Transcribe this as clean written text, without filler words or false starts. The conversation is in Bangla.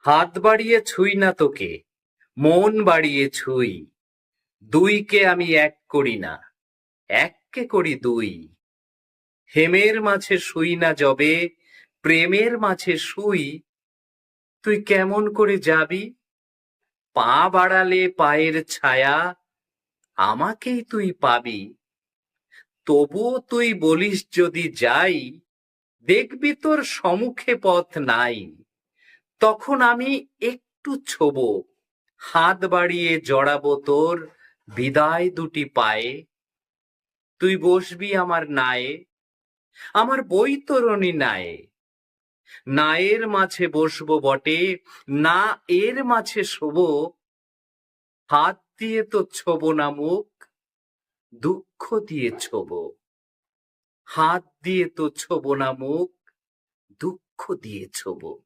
হাত বাড়িয়ে ছুঁই না তোকে, মন বাড়িয়ে ছুঁই। দুইকে আমি এক করি না, এককে করি দুই। হেমের মাঝে শুই না যবে, প্রেমের মাঝে শুই। তুই কেমন করে যাবি? পা বাড়ালে পায়ের ছায়া, আমাকেই তুই পাবি। তবুও তুই বলিস যদি যাই, দেখবি তোর সম্মুখে পথ নাই। তখন আমি একটু ছোবো, হাত বাড়িয়ে জড়াবো তোর বিদায় দুটি পায়ে। তুই বসবি আমার নায়ে, আমার বৈতরণী নায়ে। নায়ের মাঝে বসবো বটে, না এর মাঝে শোবো। হাত দিয়ে তো ছোবো না মুখ, দুঃখ দিয়ে ছোবো। হাত দিয়ে তো ছোবো না মুখ, দুঃখ দিয়ে ছোবো।